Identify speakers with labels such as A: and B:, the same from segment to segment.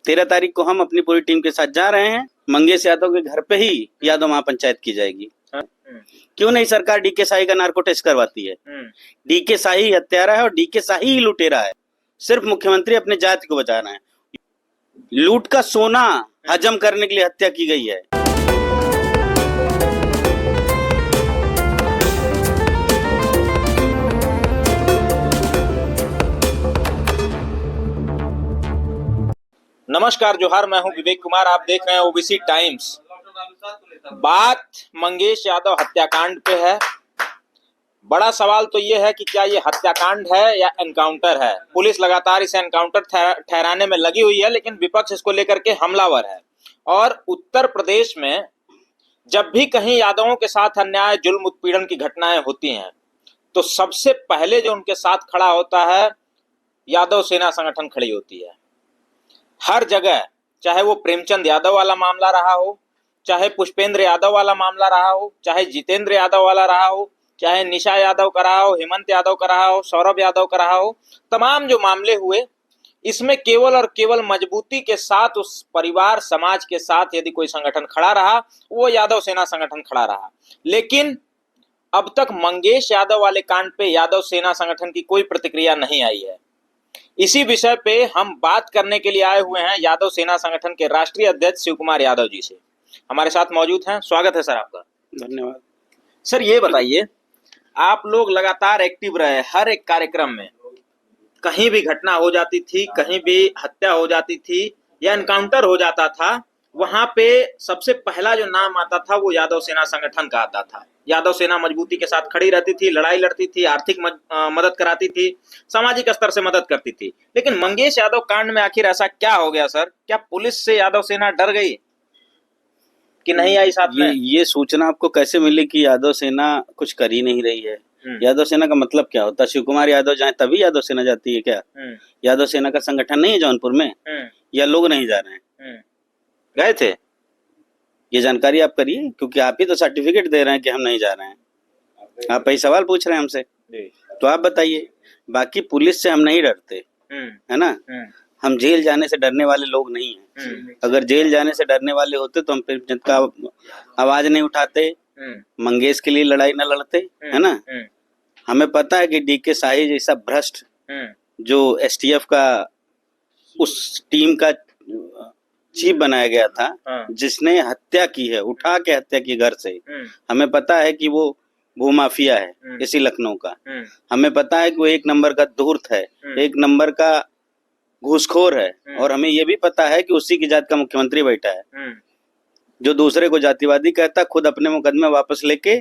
A: 13 तारीख को हम अपनी पूरी टीम के साथ जा रहे हैं। मंगेश यादव के घर पे ही यादव महापंचायत की जाएगी। क्यों नहीं सरकार डीके शाही का नार्को टेस्ट करवाती है? डीके शाही हत्यारा है और डीके शाही ही लुटेरा है। सिर्फ मुख्यमंत्री अपने जाति को बचा रहे हैं। लूट का सोना हजम करने के लिए हत्या की गई है।
B: नमस्कार जोहार, मैं हूं विवेक कुमार। आप देख रहे हैं ओबीसी टाइम्स। बात मंगेश यादव हत्याकांड पे है। बड़ा सवाल तो ये है कि क्या ये हत्याकांड है या एनकाउंटर है। पुलिस लगातार इसे एनकाउंटर ठहराने में लगी हुई है, लेकिन विपक्ष इसको लेकर के हमलावर है। और उत्तर प्रदेश में जब भी कहीं यादवों के साथ अन्याय, जुल्म, उत्पीड़न की घटनाएं होती हैं तो सबसे पहले जो उनके साथ खड़ा होता है यादव सेना संगठन खड़ी होती है। हर जगह, चाहे वो प्रेमचंद यादव वाला मामला रहा हो, चाहे पुष्पेंद्र यादव वाला मामला रहा हो, चाहे जितेंद्र यादव वाला रहा हो, चाहे निशा यादव का रहा हो, हेमंत यादव का रहा हो, सौरभ यादव का रहा हो, तमाम जो मामले हुए, इसमें केवल और केवल मजबूती के साथ उस परिवार समाज के साथ यदि कोई संगठन खड़ा रहा, वो यादव सेना संगठन खड़ा रहा। लेकिन अब तक मंगेश यादव वाले कांड पे यादव सेना संगठन की कोई प्रतिक्रिया नहीं आई है। इसी विषय पे हम बात करने के लिए आए हुए हैं यादव सेना संगठन के राष्ट्रीय अध्यक्ष शिव कुमार यादव जी से। हमारे साथ मौजूद हैं। स्वागत है सर आपका।
A: धन्यवाद।
B: सर ये बताइए, आप लोग लगातार एक्टिव रहे, हर एक कार्यक्रम में कहीं भी घटना हो जाती थी, कहीं भी हत्या हो जाती थी या एनकाउंटर हो जाता था, वहां पे सबसे पहला जो नाम आता था वो यादव सेना संगठन का आता था। यादव सेना मजबूती के साथ खड़ी रहती थी, लड़ाई लड़ती थी, आर्थिक मदद कराती थी, सामाजिक स्तर से मदद करती थी। लेकिन मंगेश यादव कांड में आखिर ऐसा क्या हो गया सर? क्या पुलिस से यादव सेना डर गई कि नहीं आई साथ में?
A: ये सूचना आपको कैसे मिली कि यादव सेना कुछ कर ही नहीं रही है? यादव सेना का मतलब क्या होता है? शिव कुमार यादव जाए तभी यादव सेना जाती है क्या? यादव सेना का संगठन नहीं है जौनपुर में, या लोग नहीं जा रहे हैं? गए थे? ये जानकारी आप करिए, क्योंकि आप ही तो सर्टिफिकेट दे रहे हैं कि हम नहीं जा रहे हैं। आप ही सवाल पूछ रहे हैं हमसे, तो आप बताइए। बाकी पुलिस से हम नहीं डरते, है ना। हम जेल जाने से डरने वाले लोग नहीं हैं। अगर जेल जाने से डरने वाले होते तो हम फिर जनता आवाज नहीं उठाते, मंगेश के लिए लड़ाई न लड़ते, है ना। हमें पता है कि डीके शाही जैसा भ्रष्ट जो एसटीएफ का उस टीम का चीफ बनाया गया था, जिसने हत्या की है, उठा के हत्या की घर से। हमें पता है कि वो भूमाफिया है इसी लखनऊ का। हमें पता है कि वो एक नंबर का धूर्त है, एक नंबर का घूसखोर है। और हमें ये भी पता है कि उसी की जात का मुख्यमंत्री बैठा है, जो दूसरे को जातिवादी कहता, खुद अपने मुकदमे वापस लेके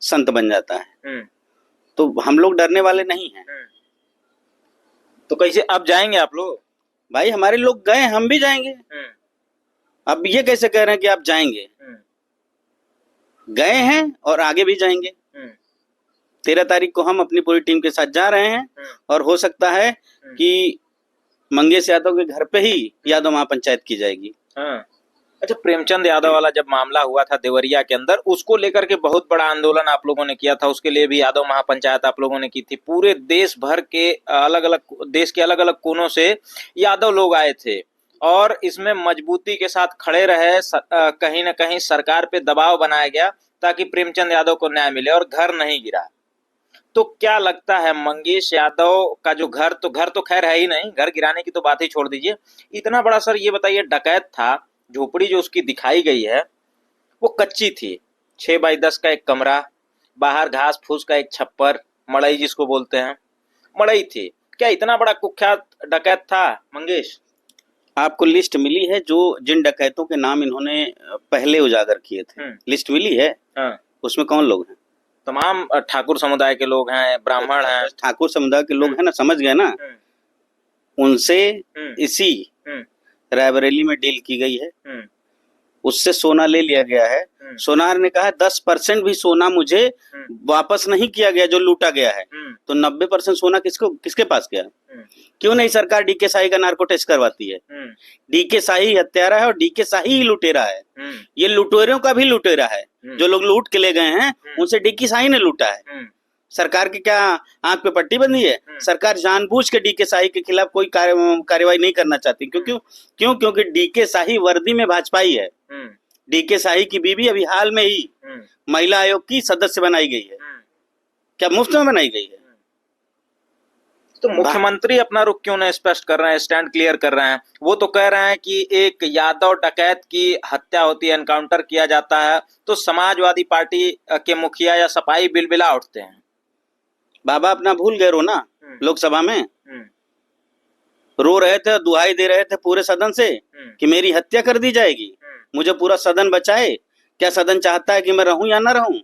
A: संत बन जाता है। तो हम लोग डरने वाले नहीं हैं।
B: तो कैसे अब जाएंगे आप लोग?
A: भाई हमारे लोग गए, हम भी जाएंगे। अब ये कैसे कह रहे हैं कि आप जाएंगे? गए हैं और आगे भी जाएंगे। 13 तारीख को हम अपनी पूरी टीम के साथ जा रहे हैं और हो सकता है कि मंगेश यादव के घर पे ही यादव महापंचायत की जाएगी।
B: अच्छा, प्रेमचंद यादव वाला जब मामला हुआ था देवरिया के अंदर, उसको लेकर के बहुत बड़ा आंदोलन आप लोगों ने किया था। उसके लिए भी यादव महापंचायत आप लोगों ने की थी। पूरे देश भर के अलग अलग कोनों से यादव लोग आए थे और इसमें मजबूती के साथ खड़े रहे। कहीं ना कहीं सरकार पे दबाव बनाया गया ताकि प्रेमचंद यादव को न्याय मिले और घर नहीं गिरा। तो क्या लगता है, मंगेश यादव का जो घर तो खैर है ही नहीं, घर गिराने की तो बात ही छोड़ दीजिए। इतना बड़ा सर ये बताइए, डकैत था, झोपड़ी जो उसकी दिखाई गई है वो कच्ची थी, 6 बाई 10 का एक कमरा, बाहर घास फूस का एक छप्पर, मड़ई जिसको बोलते हैं, मड़ई थी। क्या इतना बड़ा कुख्यात डकैत था मंगेश?
A: आपको लिस्ट मिली है जो जिन डकैतों के नाम इन्होंने पहले उजागर किए थे? लिस्ट मिली है। उसमें कौन लोग हैं?
B: तमाम ठाकुर समुदाय के लोग हैं, ब्राह्मण हैं।
A: ठाकुर समुदाय के लोग हैं ना, समझ गए ना। उनसे इसी रायबरेली में डील की गई है, उससे सोना ले लिया गया है। सोनार ने कहा 10% भी सोना मुझे वापस नहीं किया गया जो लूटा गया है। तो 90% सोना किसके पास गया? क्यों नहीं सरकार डीके शाही का नार्को टेस्ट करवाती है? डीके शाही हत्यारा है और डीके शाही ही लुटेरा है। ये लुटेरों का भी लुटेरा है। जो लोग लूट के ले गए हैं उनसे डीके शाही ने लूटा है। सरकार की क्या आंख पे पट्टी बंधी है? सरकार जानबूझ के डीके शाही के खिलाफ कोई कार्यवाही नहीं करना चाहती। क्योंकि डीके शाही वर्दी में भाजपाई है। डीके शाही की बीवी अभी हाल में ही महिला आयोग की सदस्य बनाई गई है। क्या मुफ्त में बनाई गई है?
B: तो मुख्यमंत्री अपना रुख क्यों नहीं स्पष्ट कर रहे हैं, स्टैंड क्लियर कर रहे हैं? वो तो कह रहे हैं कि एक यादव डकैत की हत्या होती है, एनकाउंटर किया जाता है तो समाजवादी पार्टी के मुखिया या सपाही बिलबिला उठते हैं।
A: बाबा अपना भूल गए रो ना, लोकसभा में रो रहे थे, दुहाई दे रहे थे पूरे सदन से कि मेरी हत्या कर दी जाएगी, मुझे पूरा सदन बचाए। क्या सदन चाहता है कि मैं रहूं या ना रहूं?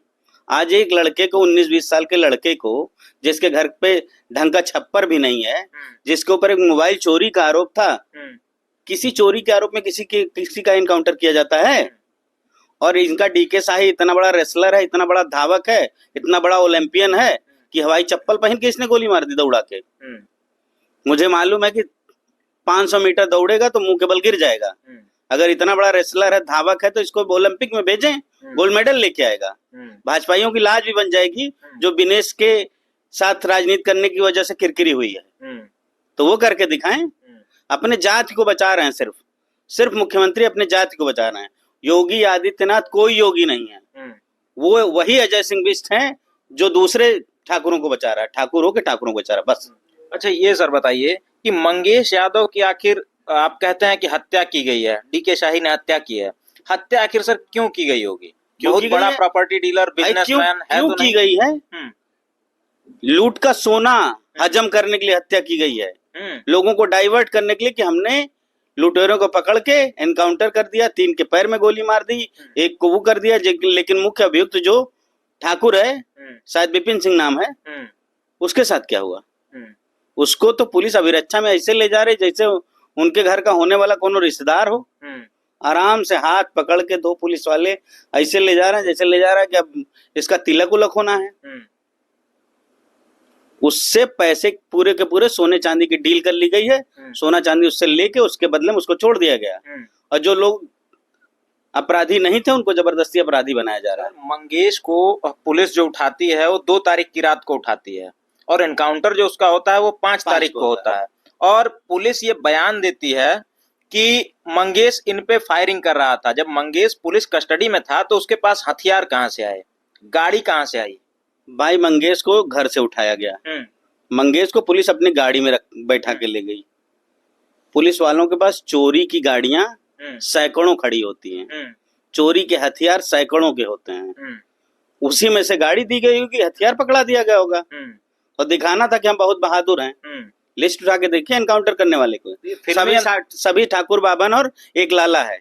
A: आज एक लड़के को, 19-20 साल के लड़के को, जिसके घर पे ढंग का छप्पर भी नहीं है, जिसके ऊपर एक मोबाइल चोरी का आरोप था, किसी चोरी के आरोप में किसी का एनकाउंटर किया जाता है? और इनका डीके शाही इतना बड़ा रेसलर है, इतना बड़ा धावक है, इतना बड़ा ओलंपियन है कि हवाई चप्पल पहन के इसने गोली मार दी दौड़ा के। मुझे मालूम है कि 500 मीटर दौड़ेगा तो मुंह के बल गिर जाएगा। अगर इतना बड़ा रेसलर है, धावक है, तो इसको ओलंपिक में भेजें, गोल्ड मेडल लेके आएगा। भाजपाइयों की लाज भी बन जाएगी जो विनेश के साथ राजनीति करने की वजह से किरकिरी हुई है, तो वो करके दिखाएं। अपने जाति को बचा रहे हैं, सिर्फ मुख्यमंत्री अपने जाति को बचा रहे हैं। योगी आदित्यनाथ कोई योगी नहीं है, वो वही अजय सिंह बिष्ट हैं जो दूसरे ठाकुरों को बचा रहा है, ठाकुर हो के ठाकुरों को बचा रहा है, बस।
B: अच्छा, ये सर बताइए कि मंगेश यादव की आखिर आप कहते हैं कि हत्या की गई है, डीके शाही ने हत्या की है, हत्या आखिर सर क्यों की गई होगी? बहुत बड़ा प्रॉपर्टी डीलर, बिजनेसमैन है
A: तो की गई है? लूट का सोना हजम करने के लिए हत्या की गई है, लोगों को डाइवर्ट करने के लिए कि हमने लुटेरों को पकड़ के एनकाउंटर कर दिया, 3 के पैर में गोली मार दी, 1 को वो कर दिया। लेकिन मुख्य अभियुक्त जो ठाकुर है, शायद विपिन सिंह नाम है, उसके साथ क्या हुआ? उसको तो पुलिस अभिरक्षा में ऐसे ले जा रही जैसे उनके घर का होने वाला कोनो रिश्तेदार हो। आराम से हाथ पकड़ के 2 पुलिस वाले ऐसे ले जा रहे हैं जैसे ले जा रहा है कि अब इसका तिलक उलक होना है। उससे पैसे पूरे के पूरे सोने चांदी की डील कर ली गई है, सोना चांदी उससे लेके उसके बदले में उसको छोड़ दिया गया, और जो लोग अपराधी नहीं थे उनको जबरदस्ती अपराधी बनाया जा रहा है।
B: मंगेश को पुलिस जो उठाती है वो 2 तारीख की रात को उठाती है, और एनकाउंटर जो उसका होता है वो 5 तारीख को होता है। और पुलिस ये बयान देती है कि मंगेश इन पे फायरिंग कर रहा था। जब मंगेश पुलिस कस्टडी में था तो उसके पास हथियार कहाँ से आए, गाड़ी कहाँ से आई?
A: भाई, मंगेश को घर से उठाया गया, मंगेश को पुलिस अपनी गाड़ी में बैठा के ले गई। पुलिस वालों के पास चोरी की गाड़ियां सैकड़ों खड़ी होती हैं, चोरी के हथियार सैकड़ों के होते हैं, उसी में से गाड़ी दी गई होगी, हथियार पकड़ा दिया गया होगा, और दिखाना था कि हम बहुत बहादुर हैं। लिस्ट उठा के देखिए एनकाउंटर करने वाले को, सभी ठाकुर बाबन और एक लाला है।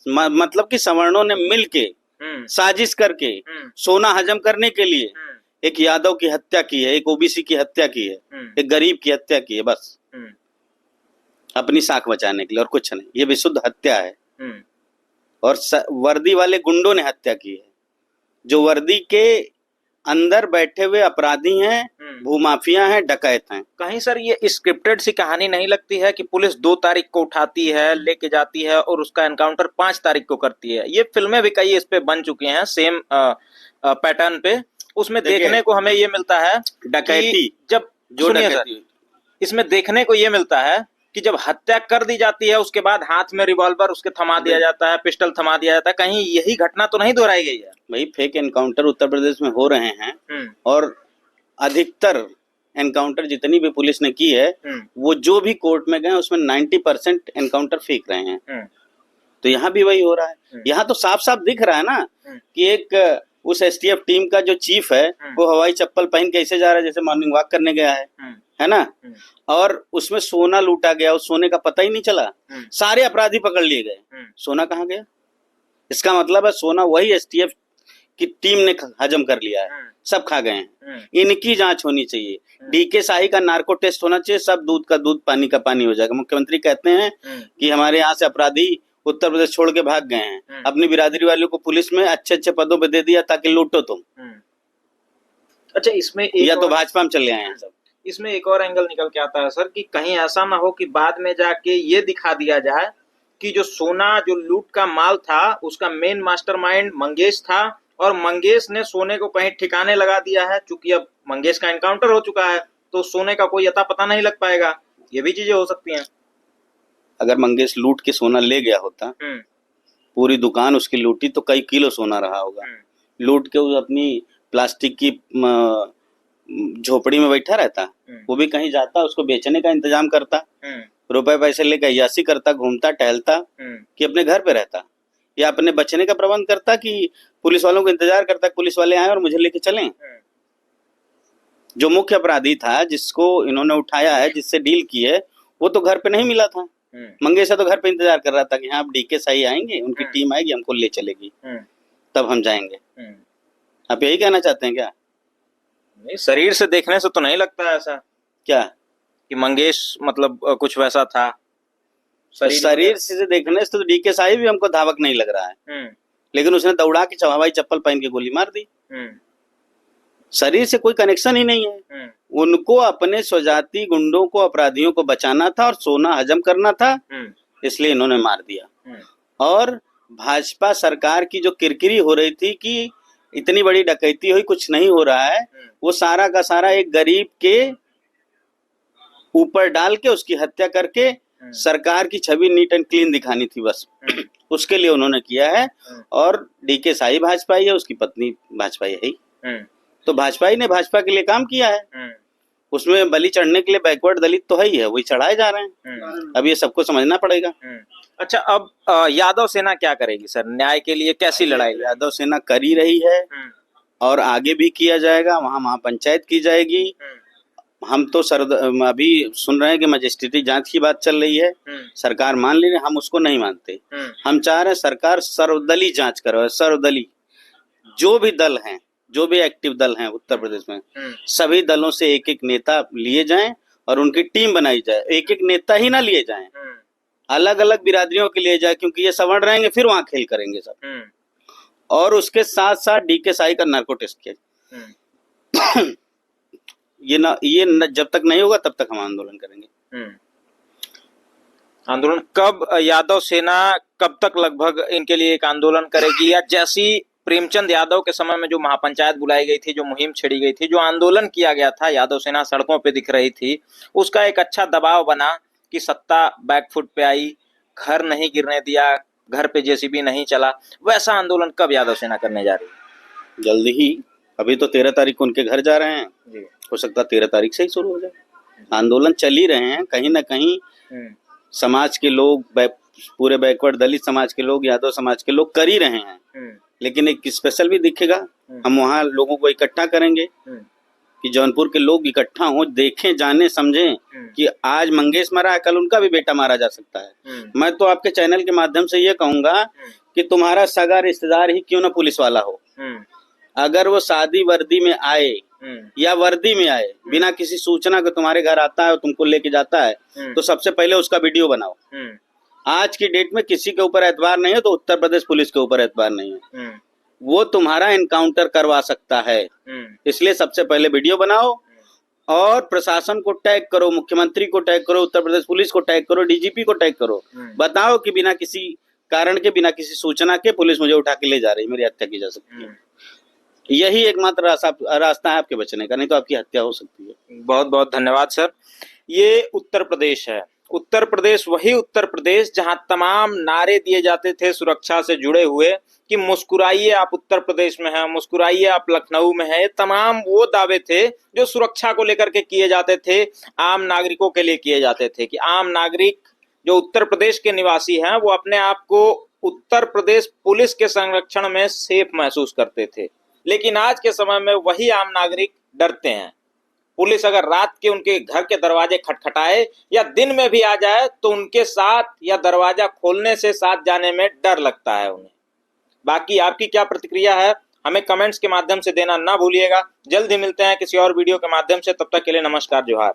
A: मतलब कि सवर्णों ने मिल के साजिश करके सोना हजम करने के लिए एक यादव की हत्या की है, एक ओबीसी की हत्या की है, एक गरीब की हत्या की है, बस अपनी साख बचाने के लिए, और कुछ नहीं। ये विशुद्ध हत्या है, और वर्दी वाले गुंडों ने हत्या की है, जो वर्दी के अंदर बैठे हुए अपराधी हैं, भूमाफिया हैं, डकैत हैं।
B: कहीं सर ये स्क्रिप्टेड सी कहानी नहीं लगती है कि पुलिस 2 तारीख को उठाती है, लेके जाती है, और उसका एनकाउंटर 5 तारीख को करती है? ये फिल्में भी कई इस पे बन चुकी हैं सेम पैटर्न पे। उसमें देखने को हमें ये मिलता है
A: डकैती,
B: जब इसमें देखने को ये मिलता है कि जब हत्या कर दी जाती है उसके बाद हाथ में रिवॉल्वर उसके थमा दिया जाता है, पिस्टल थमा दिया जाता है। कहीं यही घटना तो नहीं दोहराई गई है?
A: भाई, फेक एनकाउंटर उत्तर प्रदेश में हो रहे हैं, और अधिकतर एनकाउंटर जितनी भी पुलिस ने की है, वो जो भी कोर्ट में गए उसमें 90% एनकाउंटर फेंक रहे हैं। तो यहाँ भी वही हो रहा है। यहाँ तो साफ साफ दिख रहा है ना कि एक उस एसटीएफ टीम का जो चीफ है वो हवाई चप्पल पहन के ऐसे जा रहा है जैसे मॉर्निंग वॉक करने गया है ना, और उसमें सोना लूटा गया, उस सोने का पता ही नहीं चला, सारे अपराधी पकड़ लिए गए, सोना कहाँ गया? इसका मतलब है सोना वही एसटीएफ की टीम ने हजम कर लिया है, सब खा गए हैं। इनकी जांच होनी चाहिए, डीके शाही का नार्को टेस्ट होना चाहिए, सब दूध का दूध पानी का पानी हो जाएगा। मुख्यमंत्री कहते हैं कि हमारे यहाँ से अपराधी उत्तर प्रदेश छोड़ के भाग गए हैं, अपनी बिरादरी वालों को पुलिस में अच्छे अच्छे पदों पे दे दिया ताकि लूटो तुम।
B: अच्छा, इसमें
A: या तो भाजपा में चले आए हैं सब।
B: इसमें एक और एंगल निकल के आता है सर कि कहीं ऐसा ना हो कि बाद में जाके ये दिखा दिया जाए कि जो सोना, जो लूट का माल था, उसका मेन मास्टरमाइंड मंगेश था, और मंगेश ने सोने को कहीं ठिकाने लगा दिया है। चूंकि अब मंगेश का एनकाउंटर हो चुका है तो सोने का कोई अता पता नहीं लग पाएगा। ये भी चीजें हो सकती हैं।
A: अगर मंगेश लूट के सोना ले गया होता, पूरी दुकान उसकी लूटी, तो कई किलो सोना रहा होगा। लूट के वो अपनी प्लास्टिक की झोपड़ी में बैठा रहता, वो भी कहीं जाता, उसको बेचने का इंतजाम करता, रुपए पैसे लेकर अय्यासी करता, घूमता टहलता, कि अपने घर पे रहता, या अपने बचने का प्रबंध करता कि पुलिस वालों को इंतजार करता, पुलिस वाले आए और मुझे लेके चलें। जो मुख्य अपराधी था, जिसको इन्होंने उठाया है, जिससे डील की है, वो तो घर पे नहीं मिला था। मंगेश तो घर पे इंतजार कर रहा था कि हाँ अब डीके साई आएंगे, उनकी टीम आएगी, हमको ले चलेगी, तब हम जाएंगे। आप यही कहना चाहते हैं क्या?
B: नहीं, शरीर से देखने से तो नहीं लगता ऐसा। क्या कि मंगेश मतलब कुछ वैसा था?
A: शरीर से देखने से तो डीके साई भी हमको धावक नहीं लग रहा है, लेकिन उसने दौड़ा के हवाई चप्पल पहन के गोली मार दी। शरीर से कोई कनेक्शन ही नहीं है। उनको अपने स्वजाति गुंडों को, अपराधियों को बचाना था और सोना हजम करना था, इसलिए इन्होंने मार दिया। और भाजपा सरकार की जो किरकिरी हो रही थी कि इतनी बड़ी डकैती हुई, कुछ नहीं हो रहा है, वो सारा का सारा एक गरीब के ऊपर डाल के उसकी हत्या करके सरकार की छवि नीट एंड क्लीन दिखानी थी बस। उसके लिए उन्होंने किया है। और डीके साई भाजपाई है, उसकी पत्नी भाजपाई है, तो भाजपाई ने भाजपा के लिए काम किया है। उसमें बलि चढ़ने के लिए बैकवर्ड दलित तो है ही है, वही चढ़ाए जा रहे हैं। अब ये सबको समझना पड़ेगा।
B: अच्छा, अब यादव सेना क्या करेगी सर? न्याय के लिए कैसी लड़ाई?
A: यादव सेना कर ही रही है और आगे भी किया जाएगा। वहाँ महापंचायत की जाएगी। हम तो अभी सुन रहे हैं कि मजिस्ट्रेटी जांच की बात चल रही है, सरकार मान ले रही है, हम उसको नहीं मानते। हम चाह रहे हैं सरकार सर्वदलीय जांच करवाए। सर्वदलीय, जो भी दल हैं, जो भी एक्टिव दल हैं उत्तर प्रदेश में, सभी दलों से एक एक नेता लिए जाएं और उनकी टीम बनाई जाए। एक एक नेता ही ना लिए जाएं, अलग अलग बिरादरियों के लिए जाए, क्योंकि ये सवर्ण रहेंगे फिर वहां खेल करेंगे सब। और उसके साथ साथ डीके साई का नार्को टेस्ट किया। ये जब तक नहीं होगा तब तक हम आंदोलन करेंगे।
B: आंदोलन कब? यादव सेना कब तक लगभग इनके लिए एक आंदोलन करेगी? या जैसी प्रेमचंद यादव के समय में जो महापंचायत बुलाई गई थी, जो मुहिम छेड़ी गई थी, जो आंदोलन किया गया था, यादव सेना सड़कों पे दिख रही थी, उसका एक अच्छा दबाव बना कि सत्ता बैकफुट पे आई, घर नहीं गिरने दिया, घर पे जेसीबी नहीं चला, वैसा आंदोलन कब यादव सेना करने जा रही है?
A: जल्दी ही। अभी तो 13 तारीख को उनके घर जा रहे हैं, हो सकता है 13 तारीख से ही शुरू हो जाए। आंदोलन चल ही रहे हैं, कहीं ना कहीं समाज के लोग, पूरे बैकवर्ड दलित समाज के लोग, यादव समाज के लोग कर ही रहे हैं। लेकिन एक स्पेशल भी दिखेगा, हम वहाँ लोगों को इकट्ठा करेंगे कि जौनपुर के लोग इकट्ठा हों, देखें, जाने, समझें कि आज मंगेश मरा है, कल उनका भी बेटा मारा जा सकता है। मैं तो आपके चैनल के माध्यम से ये कहूंगा कि तुम्हारा सगा रिश्तेदार ही क्यों ना पुलिस वाला हो, अगर वो शादी वर्दी में आए या वर्दी में आए, बिना किसी सूचना के तुम्हारे घर आता है और तुमको लेके जाता है, तो सबसे पहले उसका वीडियो बनाओ। आज की डेट में किसी के ऊपर एतबार नहीं है तो उत्तर प्रदेश पुलिस के ऊपर एतबार नहीं है। वो तुम्हारा एनकाउंटर करवा सकता है, इसलिए सबसे पहले वीडियो बनाओ और प्रशासन को टैग करो, मुख्यमंत्री को टैग करो, उत्तर प्रदेश पुलिस को टैग करो, डीजीपी को टैग करो, बताओ कि बिना किसी कारण के, बिना किसी सूचना के पुलिस मुझे उठा के ले जा रही है, मेरी हत्या की जा सकती है। यही एकमात्र रास्ता है आपके बचने का, नहीं तो आपकी हत्या हो सकती है।
B: बहुत बहुत धन्यवाद सर। ये उत्तर प्रदेश है, उत्तर प्रदेश वही उत्तर प्रदेश जहां तमाम नारे दिए जाते थे सुरक्षा से जुड़े हुए कि मुस्कुराइए आप उत्तर प्रदेश में हैं, मुस्कुराइए आप लखनऊ में हैं। ये तमाम वो दावे थे जो सुरक्षा को लेकर के किए जाते थे, आम नागरिकों के लिए किए जाते थे कि आम नागरिक जो उत्तर प्रदेश के निवासी हैं वो अपने आप को उत्तर प्रदेश पुलिस के संरक्षण में सेफ महसूस करते थे। लेकिन आज के समय में वही आम नागरिक डरते हैं। पुलिस अगर रात के उनके घर के दरवाजे खटखटाए या दिन में भी आ जाए तो उनके साथ या दरवाजा खोलने से साथ जाने में डर लगता है उन्हें। बाकी आपकी क्या प्रतिक्रिया है हमें कमेंट्स के माध्यम से देना ना भूलिएगा। जल्द ही मिलते हैं किसी और वीडियो के माध्यम से, तब तक के लिए नमस्कार, जोहार।